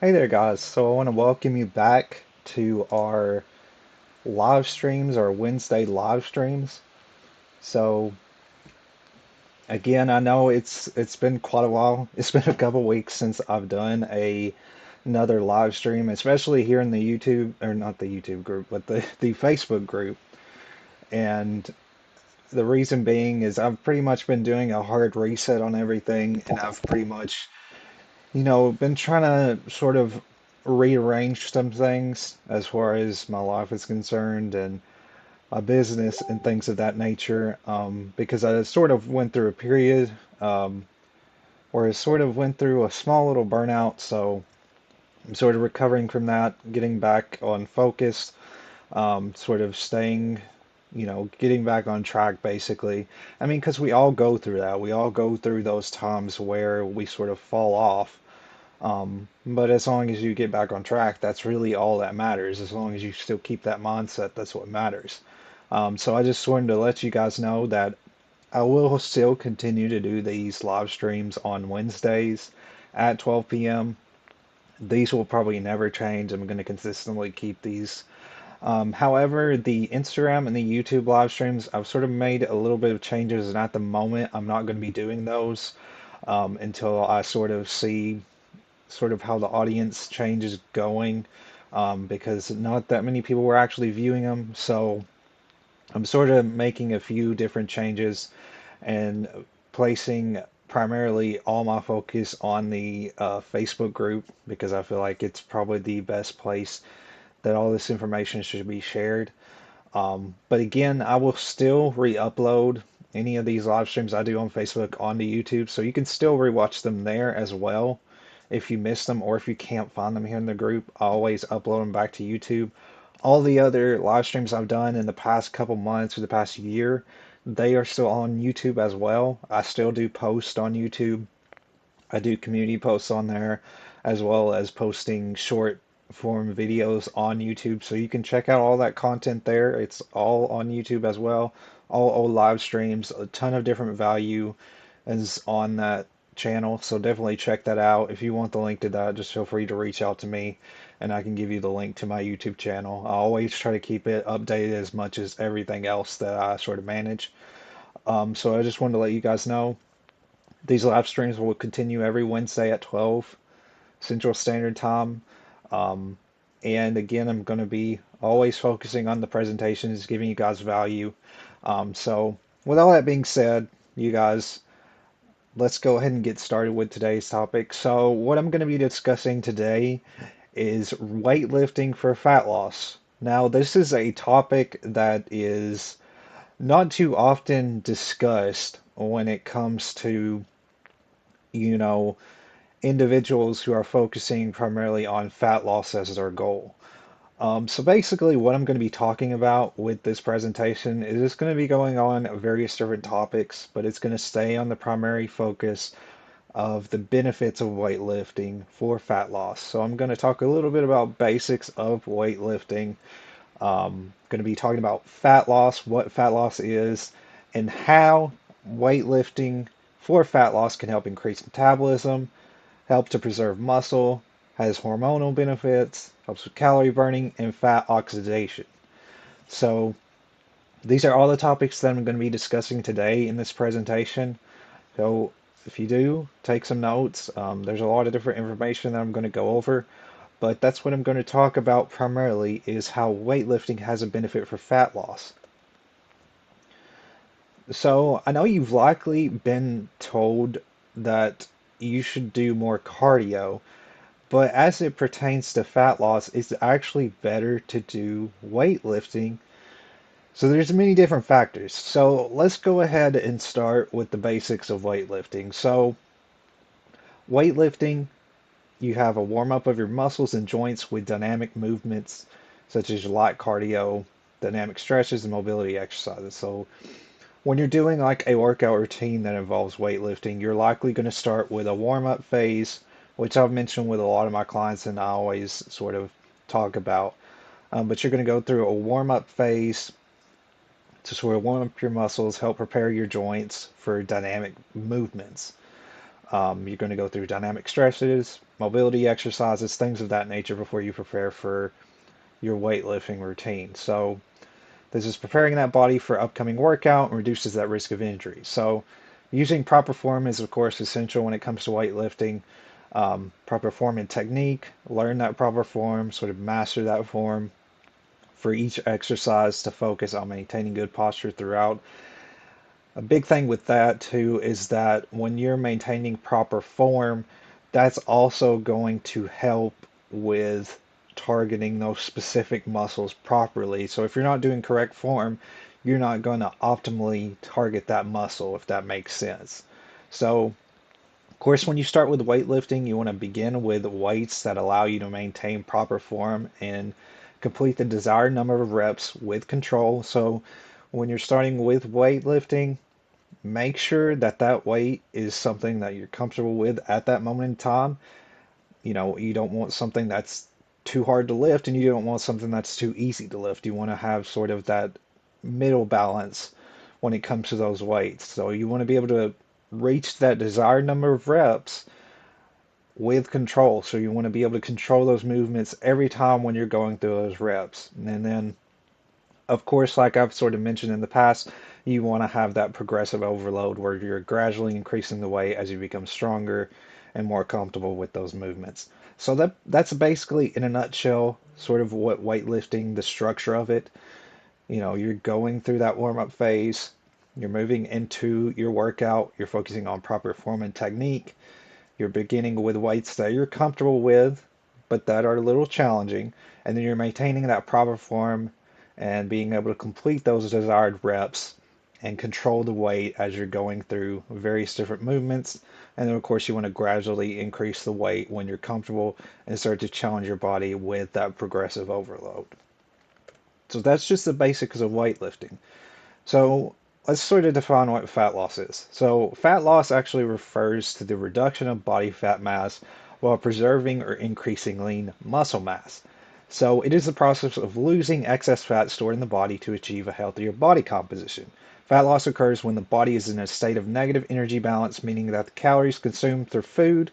Hey there, guys. So I want to welcome you back to our live streams, our Wednesday live streams. So again, I know it's been quite a while. It's been a couple weeks since I've done another live stream, especially here in the YouTube, or not the YouTube group, but the Facebook group. And the reason being is I've pretty much been doing a hard reset on everything, and I've pretty much been trying to sort of rearrange some things as far as my life is concerned and my business and things of that nature. Because I sort of went through a period where I sort of went through a small little burnout. So I'm sort of recovering from that, getting back on focus, sort of staying, getting back on track basically. I mean, because we all go through that. We all go through those times where we sort of fall off. But as long as you get back on track, that's really all that matters. As long as you still keep that mindset, that's what matters. So I just wanted to let you guys know that I will still continue to do these live streams on Wednesdays at 12 p.m. These will probably never change. I'm going to consistently keep these. However, the Instagram and the YouTube live streams, I've sort of made a little bit of changes, and at the moment, I'm not going to be doing those until I sort of see sort of how the audience change is going, because not that many people were actually viewing them. So I'm sort of making a few different changes and placing primarily all my focus on the Facebook group because I feel like it's probably the best place that all this information should be shared. But again, I will still re-upload any of these live streams I do on Facebook onto YouTube, so you can still rewatch them there as well if you miss them or if you can't find them here in the group. I always upload them back to YouTube. All the other live streams I've done in the past couple months or the past year, they are still on YouTube as well. I still do post on YouTube. I do community posts on there as well as posting short form videos on YouTube. So you can check out all that content there. It's all on YouTube as well. All old live streams, a ton of different value is on that channel. So definitely check that out. If you want the link to that, just feel free to reach out to me and I can give you the link to my YouTube channel. I always try to keep it updated as much as everything else that I sort of manage. So I just wanted to let you guys know. These live streams will continue every Wednesday at 12 Central Standard Time. Um, and again, I'm going to be always focusing on the presentations, giving you guys value. So, with all that being said, you guys, let's go ahead and get started with today's topic. So, what I'm going to be discussing today is weightlifting for fat loss. Now, this is a topic that is not too often discussed when it comes to, you know, individuals who are focusing primarily on fat loss as their goal. So basically, what I'm going to be talking about with this presentation is just going to be going on various different topics, but it's going to stay on the primary focus of the benefits of weightlifting for fat loss. So I'm going to talk a little bit about basics of weightlifting. Going to be talking about fat loss, what fat loss is, and how weightlifting for fat loss can help increase metabolism, help to preserve muscle, has hormonal benefits, helps with calorie burning, and fat oxidation. So these are all the topics that I'm going to be discussing today in this presentation. So if you do, take some notes. There's a lot of different information that I'm going to go over, but that's what I'm going to talk about primarily is how weightlifting has a benefit for fat loss. So I know you've likely been told that you should do more cardio. But as it pertains to fat loss, it's actually better to do weightlifting. So there's many different factors. So let's go ahead and start with the basics of weightlifting. So weightlifting, you have a warm up of your muscles and joints with dynamic movements such as your light cardio, dynamic stretches, and mobility exercises. So when you're doing like a workout routine that involves weightlifting, you're likely going to start with a warm up phase, which I've mentioned with a lot of my clients and I always sort of talk about. But you're going to go through a warm up phase to sort of warm up your muscles, help prepare your joints for dynamic movements. You're going to go through dynamic stresses, mobility exercises, things of that nature before you prepare for your weightlifting routine. So this is preparing that body for upcoming workout and reduces that risk of injury. So using proper form is of course essential when it comes to weightlifting. Proper form and technique, learn that proper form, sort of master that form for each exercise to focus on maintaining good posture throughout. A big thing with that too is that when you're maintaining proper form, that's also going to help with targeting those specific muscles properly. So if you're not doing correct form, you're not going to optimally target that muscle, if that makes sense. So, of course, when you start with weightlifting, you want to begin with weights that allow you to maintain proper form and complete the desired number of reps with control. So, when you're starting with weightlifting, make sure that that weight is something that you're comfortable with at that moment in time. You don't want something that's too hard to lift and you don't want something that's too easy to lift. You want to have sort of that middle balance when it comes to those weights. So you want to be able to reach that desired number of reps with control. So you want to be able to control those movements every time when you're going through those reps. And then of course, like I've sort of mentioned in the past, you want to have that progressive overload where you're gradually increasing the weight as you become stronger and more comfortable with those movements. So that's basically in a nutshell sort of what weightlifting, the structure of it. You're going through that warm-up phase, you're moving into your workout, you're focusing on proper form and technique, you're beginning with weights that you're comfortable with, but that are a little challenging, and then you're maintaining that proper form and being able to complete those desired reps and control the weight as you're going through various different movements. And then, of course, you want to gradually increase the weight when you're comfortable and start to challenge your body with that progressive overload. So that's just the basics of weightlifting. So let's sort of define what fat loss is. So fat loss actually refers to the reduction of body fat mass while preserving or increasing lean muscle mass. So it is the process of losing excess fat stored in the body to achieve a healthier body composition. Fat loss occurs when the body is in a state of negative energy balance, meaning that the calories consumed through food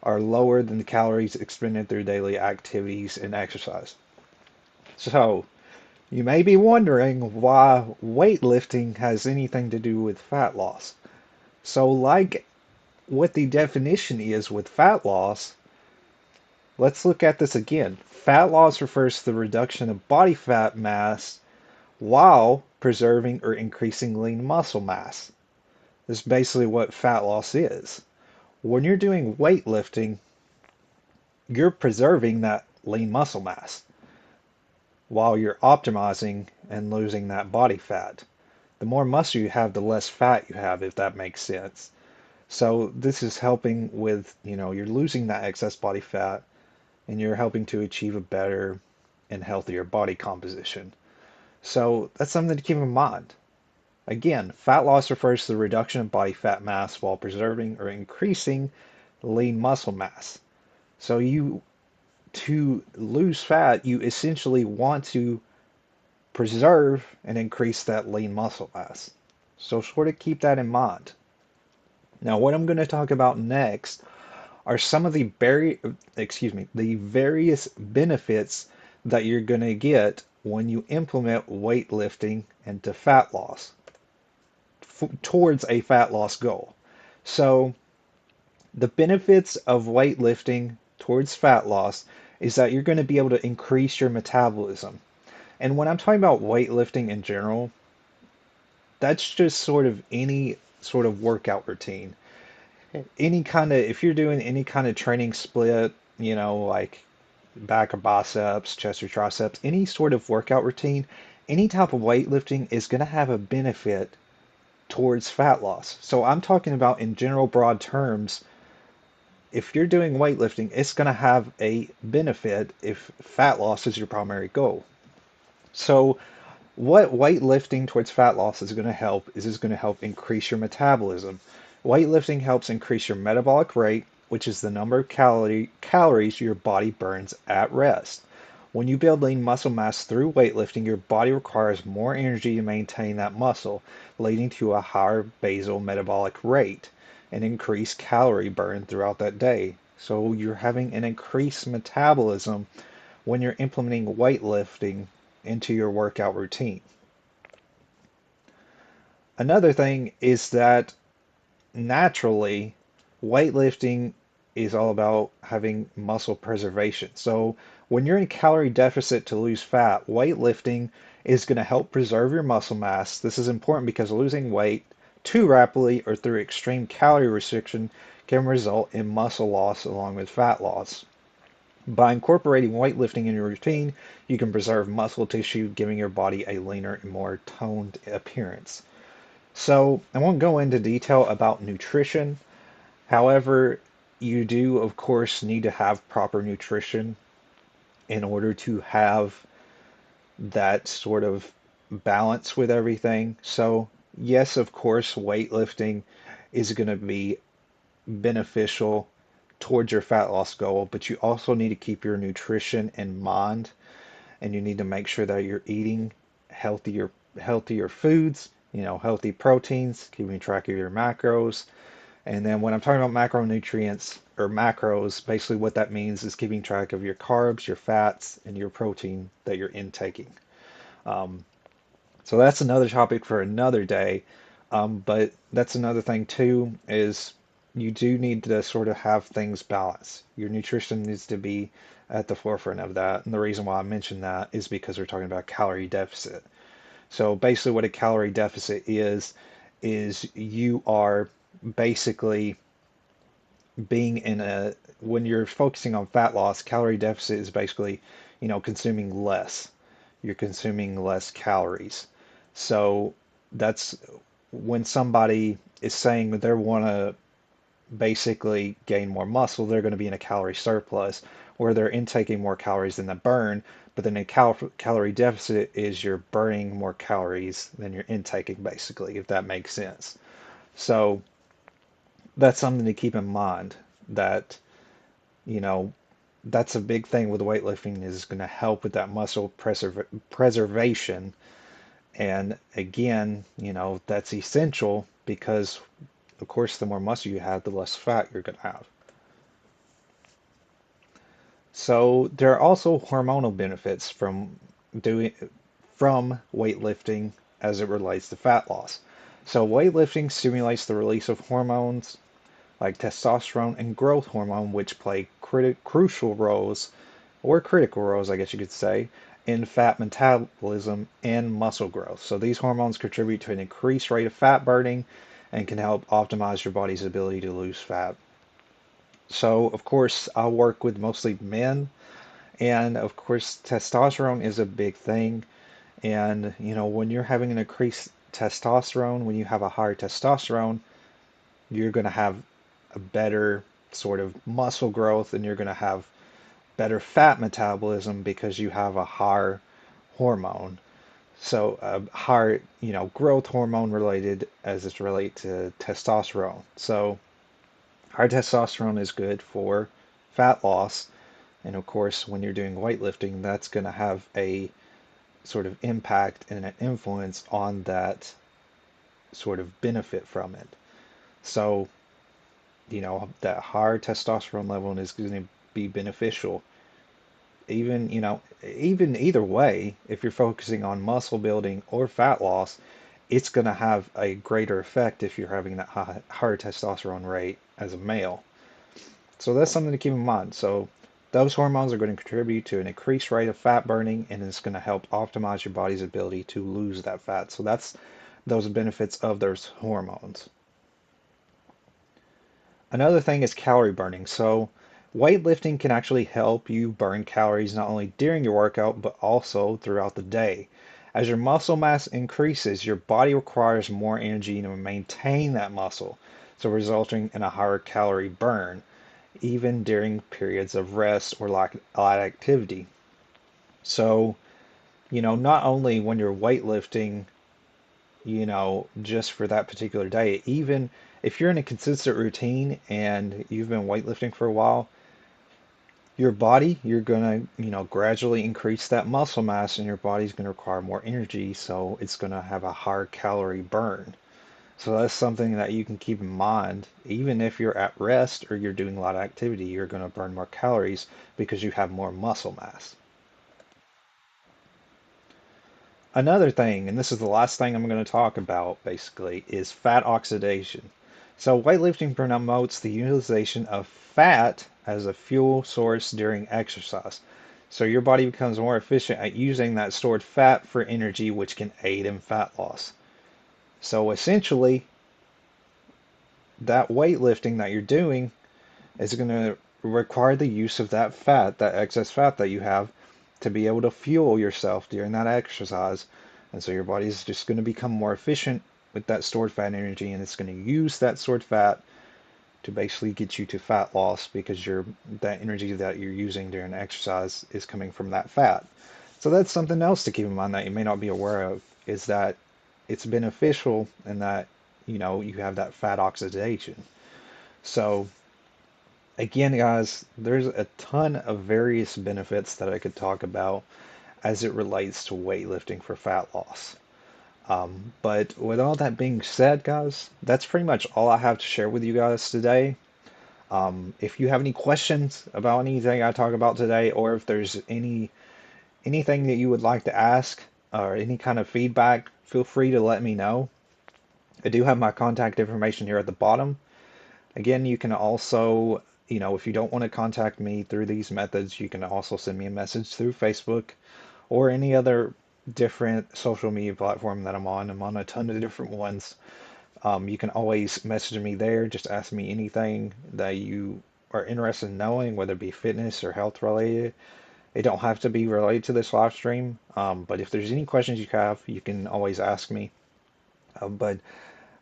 are lower than the calories expended through daily activities and exercise. So, you may be wondering why weightlifting has anything to do with fat loss. So, like what the definition is with fat loss, let's look at this again. Fat loss refers to the reduction of body fat mass while preserving or increasing lean muscle mass. This is basically what fat loss is. When you're doing weightlifting, you're preserving that lean muscle mass while you're optimizing and losing that body fat. The more muscle you have, the less fat you have, if that makes sense. So this is helping with, you're losing that excess body fat and you're helping to achieve a better and healthier body composition. So that's something to keep in mind. Again, fat loss refers to the reduction of body fat mass while preserving or increasing lean muscle mass. So to lose fat, you essentially want to preserve and increase that lean muscle mass. So sort of keep that in mind. Now, what I'm going to talk about next are some of the various benefits that you're going to get when you implement weightlifting into fat loss towards a fat loss goal. So, the benefits of weightlifting towards fat loss is that you're going to be able to increase your metabolism. And when I'm talking about weightlifting in general, that's just sort of any sort of workout routine. If you're doing any kind of training split, like back or biceps, chest or triceps, any sort of workout routine, any type of weightlifting is going to have a benefit towards fat loss. So I'm talking about in general broad terms, if you're doing weightlifting, it's going to have a benefit if fat loss is your primary goal. So what weightlifting towards fat loss is going to help is it's going to help increase your metabolism. Weightlifting helps increase your metabolic rate, which is the number of calories your body burns at rest. When you build lean muscle mass through weightlifting, your body requires more energy to maintain that muscle, leading to a higher basal metabolic rate. an increased calorie burn throughout that day. So you're having an increased metabolism when you're implementing weightlifting into your workout routine. Another thing is that naturally, weightlifting is all about having muscle preservation. So when you're in calorie deficit to lose fat, weightlifting is going to help preserve your muscle mass. This is important because losing weight too rapidly or through extreme calorie restriction can result in muscle loss along with fat loss. By incorporating weightlifting in your routine, you can preserve muscle tissue, giving your body a leaner and more toned appearance. So I won't go into detail about nutrition. However, you do, of course, need to have proper nutrition in order to have that sort of balance with everything. So, yes, of course, weightlifting is going to be beneficial towards your fat loss goal, but you also need to keep your nutrition in mind, and you need to make sure that you're eating healthier foods, healthy proteins, keeping track of your macros. And then when I'm talking about macronutrients or macros, basically what that means is keeping track of your carbs, your fats, and your protein that you're intaking. Um, so that's another topic for another day. But that's another thing too, is you do need to sort of have things balanced. Your nutrition needs to be at the forefront of that. And the reason why I mentioned that is because we're talking about calorie deficit. So basically what a calorie deficit is you are basically being in a when you're focusing on fat loss, calorie deficit is basically, consuming less. You're consuming less calories. So that's when somebody is saying that they want to basically gain more muscle, they're going to be in a calorie surplus where they're intaking more calories than they burn. But then a calorie deficit is you're burning more calories than you're intaking, basically, if that makes sense. So that's something to keep in mind that you know, that's a big thing with weightlifting is going to help with that muscle preservation. And again, that's essential because, of course, the more muscle you have, the less fat you're going to have. So there are also hormonal benefits doing from weightlifting as it relates to fat loss. So weightlifting stimulates the release of hormones like testosterone and growth hormone, which play crucial roles, or critical roles, I guess you could say, in fat metabolism and muscle growth. So these hormones contribute to an increased rate of fat burning and can help optimize your body's ability to lose fat. So, of course, I work with mostly men, and of course, testosterone is a big thing. And, when you're having an increased testosterone, when you have a higher testosterone, you're going to have a better sort of muscle growth and you're going to have better fat metabolism because you have a higher hormone. So a higher, growth hormone related as it's related to testosterone. So high testosterone is good for fat loss. And of course, when you're doing weightlifting, that's going to have a sort of impact and an influence on that sort of benefit from it. So that higher testosterone level is going to be beneficial. Even either way, if you're focusing on muscle building or fat loss, it's going to have a greater effect if you're having that higher testosterone rate as a male. So that's something to keep in mind. So those hormones are going to contribute to an increased rate of fat burning, and it's going to help optimize your body's ability to lose that fat. So that's those benefits of those hormones. Another thing is calorie burning. So weightlifting can actually help you burn calories not only during your workout, but also throughout the day. As your muscle mass increases, your body requires more energy to maintain that muscle, so resulting in a higher calorie burn, even during periods of rest or light activity. So, not only when you're weightlifting, just for that particular day. Even if you're in a consistent routine and you've been weightlifting for a while, your body, you're going to, gradually increase that muscle mass and your body's going to require more energy. So it's going to have a higher calorie burn. So that's something that you can keep in mind. Even if you're at rest or you're doing a lot of activity, you're going to burn more calories because you have more muscle mass. Another thing, and this is the last thing I'm going to talk about basically, is fat oxidation. So weightlifting promotes the utilization of fat as a fuel source during exercise. So your body becomes more efficient at using that stored fat for energy, which can aid in fat loss. So essentially, that weightlifting that you're doing is going to require the use of that fat, that excess fat that you have, to be able to fuel yourself during that exercise. And so your body is just going to become more efficient with that stored fat energy, and it's going to use that stored fat to basically get you to fat loss because that energy that you're using during exercise is coming from that fat. So that's something else to keep in mind that you may not be aware of is that it's beneficial and that you have that fat oxidation. So again, guys, there's a ton of various benefits that I could talk about as it relates to weightlifting for fat loss. But with all that being said, guys, that's pretty much all I have to share with you guys today. If you have any questions about anything I talk about today, or if there's anything that you would like to ask or any kind of feedback, feel free to let me know. I do have my contact information here at the bottom. Again, you can also, if you don't want to contact me through these methods, you can also send me a message through Facebook or any other different social media platform that I'm on. I'm on a ton of different ones. You can always message me there. Just ask me anything that you are interested in knowing, whether it be fitness or health related. It don't have to be related to this live stream, but if there's any questions you have, you can always ask me. But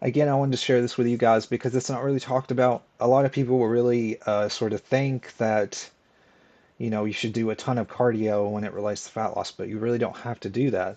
again, I wanted to share this with you guys because it's not really talked about. A lot of people will really sort of think that, you should do a ton of cardio when it relates to fat loss, but you really don't have to do that.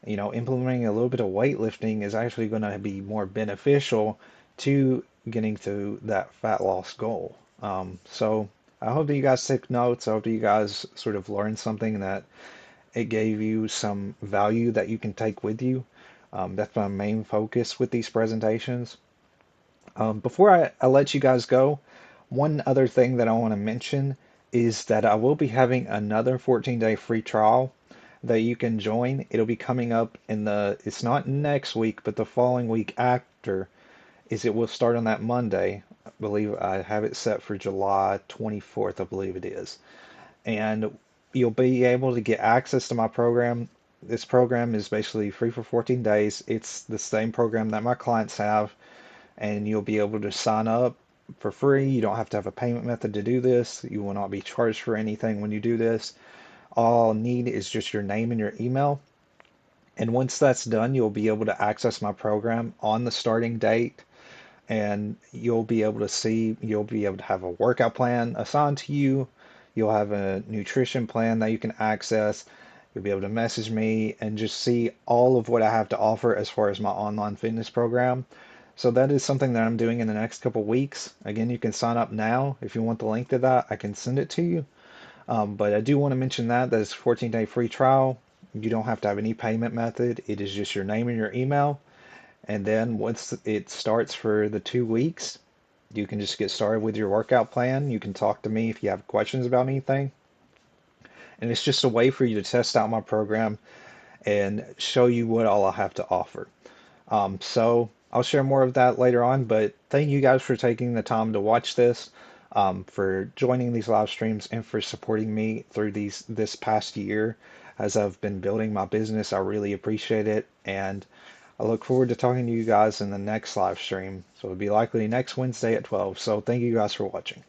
Implementing a little bit of weightlifting is actually going to be more beneficial to getting to that fat loss goal. So I hope that you guys take notes. I hope that you guys sort of learned something that it gave you some value that you can take with you. That's my main focus with these presentations. Before I let you guys go, one other thing that I want to mention is that I will be having another 14-day free trial that you can join. It'll be coming up it's not next week, but the following week after, it will start on that Monday. I believe I have it set for July 24th, I believe it is. And you'll be able to get access to my program. This program is basically free for 14 days. It's the same program that my clients have, and you'll be able to sign up for free. You don't have to have a payment method to do this. You will not be charged for anything when you do this. All I'll need is just your name and your email. And once that's done, you'll be able to access my program on the starting date, and you'll be able to have a workout plan assigned to you. You'll have a nutrition plan that you can access. You'll be able to message me and just see all of what I have to offer as far as my online fitness program. So that is something that I'm doing in the next couple weeks. Again, you can sign up now. If you want the link to that, I can send it to you. But I do want to mention that it's a 14-day free trial. You don't have to have any payment method. It is just your name and your email. And then once it starts for the 2 weeks, you can just get started with your workout plan. You can talk to me if you have questions about anything. And it's just a way for you to test out my program and show you what all I have to offer. So I'll share more of that later on, but thank you guys for taking the time to watch this, for joining these live streams, and for supporting me through this past year as I've been building my business. I really appreciate it, and I look forward to talking to you guys in the next live stream. So it'll be likely next Wednesday at 12. So thank you guys for watching.